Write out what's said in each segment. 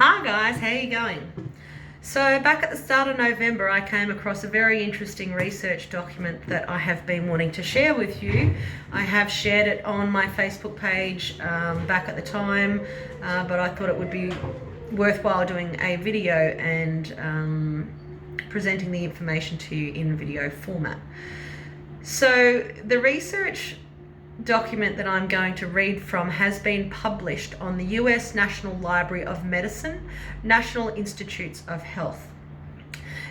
Hi guys, how you going? So back at the start of November, I came across a very interesting research document that I have been wanting to share with you. I have shared it on my Facebook page back at the time, but I thought it would be worthwhile doing a video and presenting the information to you in video format. So the research document that I'm going to read from has been published on the US National Library of Medicine, National Institutes of Health.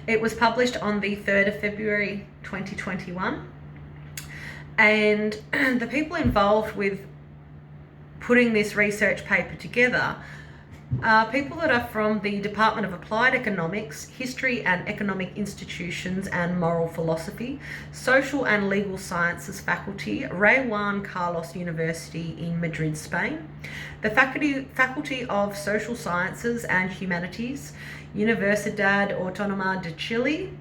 It was published on the 3rd of February 2021, and the people involved with putting this research paper together are people that are from the Department of Applied Economics, History and Economic Institutions and Moral Philosophy, Social and Legal Sciences faculty, Rey Juan Carlos University in Madrid, Spain, the Faculty of Social Sciences and Humanities, Universidad Autónoma de Chile,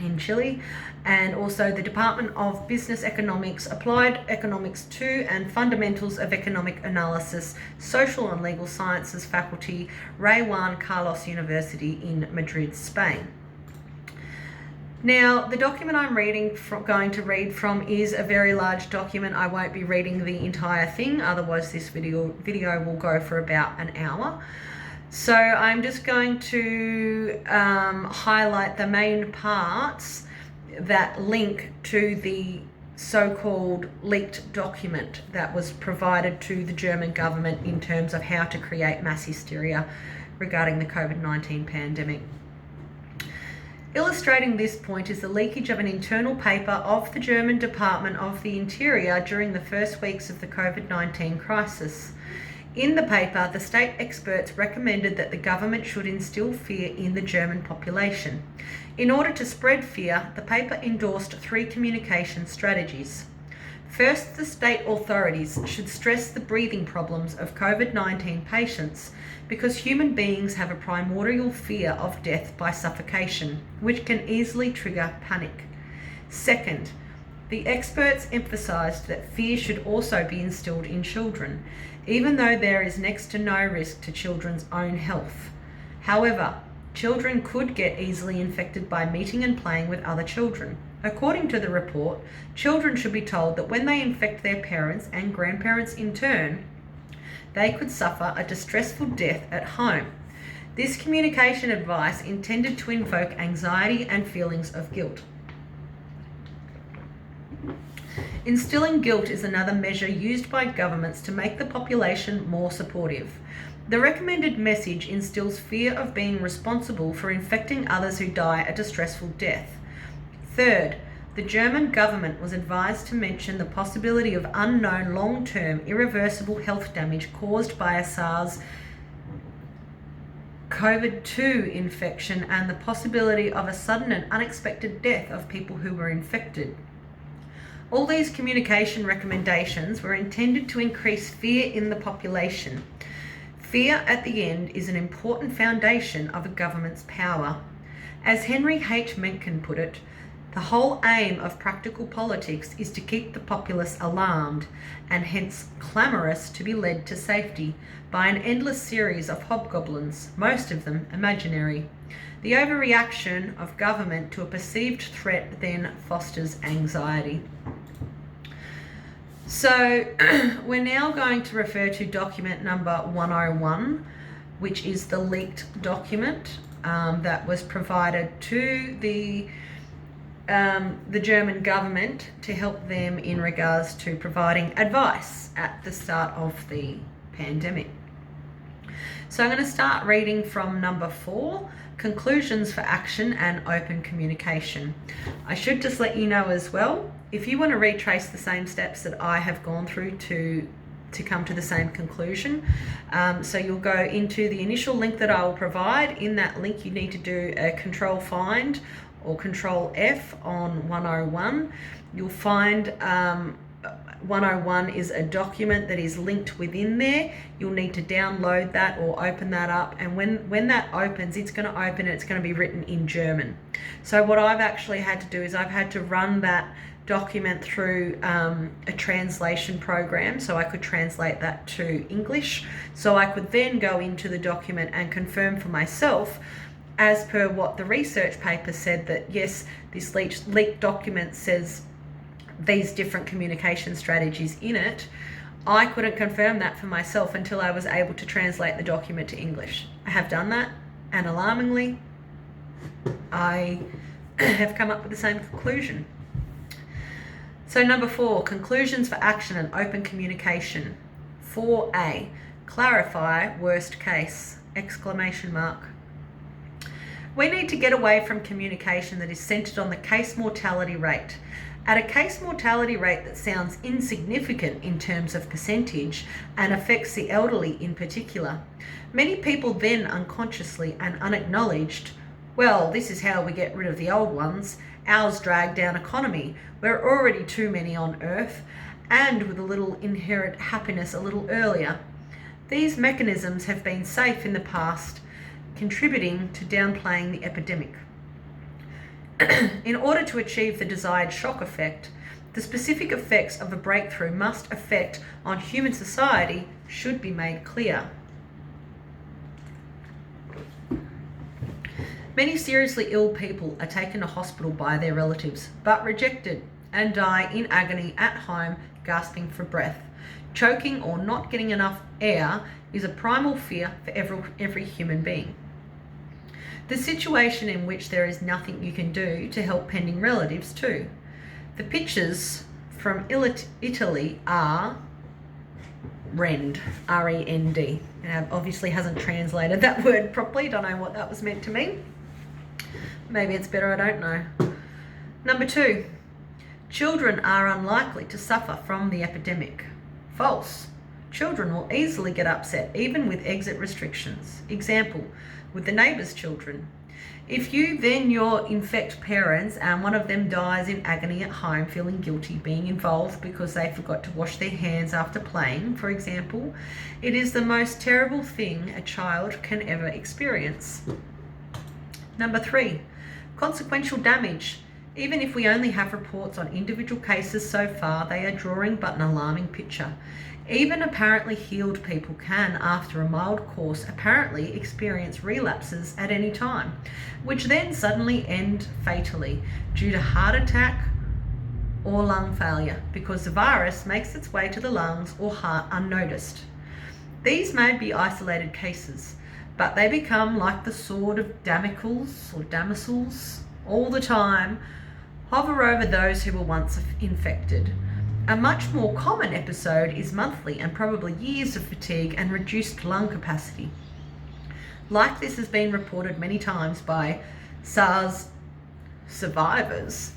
in Chile, and also the Department of Business Economics, Applied Economics 2 and Fundamentals of Economic Analysis, Social and Legal Sciences faculty, Rey Juan Carlos University in Madrid, Spain. Now, the document I'm going to read from is a very large document. I won't be reading the entire thing, otherwise this video will go for about an hour. So I'm just going to highlight the main parts that link to the so-called leaked document that was provided to the German government in terms of how to create mass hysteria regarding the COVID-19 pandemic. Illustrating this point is the leakage of an internal paper of the German Department of the Interior during the first weeks of the COVID-19 crisis. In the paper, the state experts recommended that the government should instill fear in the German population. In order to spread fear, the paper endorsed 3 communication strategies. First, the state authorities should stress the breathing problems of COVID-19 patients because human beings have a primordial fear of death by suffocation, which can easily trigger panic. Second, the experts emphasised that fear should also be instilled in children, even though there is next to no risk to children's own health. However, children could get easily infected by meeting and playing with other children. According to the report, children should be told that when they infect their parents and grandparents in turn, they could suffer a distressful death at home. This communication advice intended to invoke anxiety and feelings of guilt. Instilling guilt is another measure used by governments to make the population more supportive. The recommended message instills fear of being responsible for infecting others who die a distressful death. Third, the German government was advised to mention the possibility of unknown long-term irreversible health damage caused by a SARS-CoV-2 infection and the possibility of a sudden and unexpected death of people who were infected. All these communication recommendations were intended to increase fear in the population. Fear at the end is an important foundation of a government's power. As Henry H. Mencken put it, the whole aim of practical politics is to keep the populace alarmed and hence clamorous to be led to safety by an endless series of hobgoblins, most of them imaginary. The overreaction of government to a perceived threat then fosters anxiety. So we're now going to refer to document number 101, which is the leaked document that was provided to the German government to help them in regards to providing advice at the start of the pandemic. So I'm going to start reading from number 4, Conclusions for Action and Open Communication. I should just let you know as well, if you want to retrace the same steps that I have gone through to come to the same conclusion, so you'll go into the initial link that I will provide. In that link you need to do a Control Find or Control F on 101. You'll find 101 is a document that is linked within there. You'll need to download that or open that up, and when that opens, it's going to open and it's going to be written in German. So what I've actually had to do is I've had to run that document through a translation program, so I could translate that to English, so I could then go into the document and confirm for myself, as per what the research paper said, that yes, this leaked document says these different communication strategies in it. I couldn't confirm that for myself until I was able to translate the document to English. I have done that, and alarmingly, I have come up with the same conclusion. So number 4, conclusions for action and open communication. 4A, clarify worst case, ! We need to get away from communication that is centered on the case mortality rate. At a case mortality rate that sounds insignificant in terms of percentage and affects the elderly in particular, many people then unconsciously and unacknowledged, well, this is how we get rid of the old ones, ours drag down economy, we're already too many on earth, and with a little inherent happiness a little earlier. These mechanisms have been safe in the past, contributing to downplaying the epidemic. In order to achieve the desired shock effect, the specific effects of a breakthrough must affect on human society should be made clear. Many seriously ill people are taken to hospital by their relatives, but rejected and die in agony at home, gasping for breath. Choking or not getting enough air is a primal fear for every human being. The situation in which there is nothing you can do to help pending relatives too. The pictures from Italy are rend, R-E-N-D. And obviously hasn't translated that word properly. Don't know what that was meant to mean. Maybe it's better, I don't know. Number 2, children are unlikely to suffer from the epidemic. False. Children will easily get upset, even with exit restrictions. Example, with the neighbour's children. If you then infect parents and one of them dies in agony at home, feeling guilty, being involved because they forgot to wash their hands after playing, for example, it is the most terrible thing a child can ever experience. Number 3, consequential damage. Even if we only have reports on individual cases so far, they are drawing but an alarming picture. Even apparently healed people can, after a mild course, apparently experience relapses at any time, which then suddenly end fatally due to heart attack or lung failure because the virus makes its way to the lungs or heart unnoticed. These may be isolated cases, but they become like the sword of Damocles all the time, hover over those who were once infected. A much more common episode is monthly and probably years of fatigue and reduced lung capacity. Like this has been reported many times by SARS survivors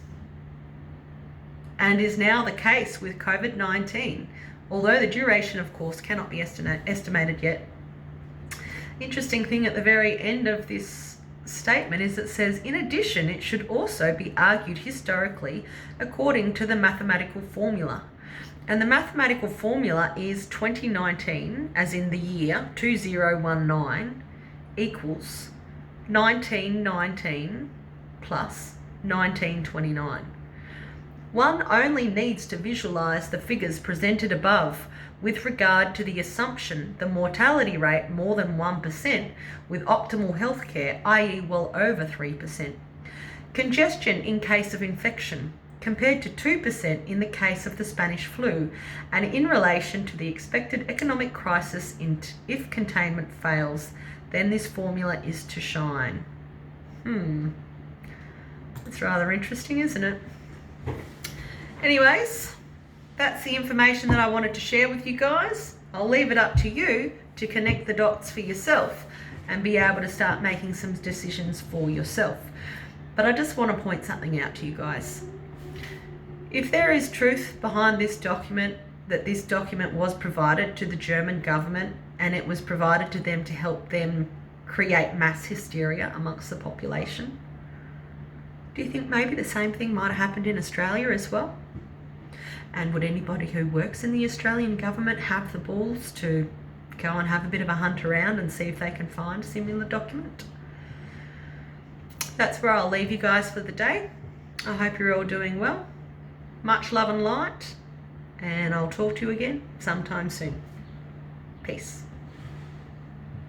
and is now the case with COVID-19, although the duration, of course, cannot be estimated yet. Interesting thing at the very end of this statement is it says, in addition, it should also be argued historically according to the mathematical formula. And the mathematical formula is 2019, as in the year 2019, equals 1919 plus 1929. One only needs to visualize the figures presented above with regard to the assumption the mortality rate more than 1% with optimal healthcare, i.e. well over 3%. Congestion in case of infection, compared to 2% in the case of the Spanish flu, and in relation to the expected economic crisis if containment fails, then this formula is to shine. It's rather interesting, isn't it? Anyways, that's the information that I wanted to share with you guys. I'll leave it up to you to connect the dots for yourself and be able to start making some decisions for yourself. But I just want to point something out to you guys. If there is truth behind this document, that this document was provided to the German government and it was provided to them to help them create mass hysteria amongst the population, do you think maybe the same thing might have happened in Australia as well? And would anybody who works in the Australian government have the balls to go and have a bit of a hunt around and see if they can find a similar document? That's where I'll leave you guys for the day. I hope you're all doing well. Much love and light, and I'll talk to you again sometime soon. Peace.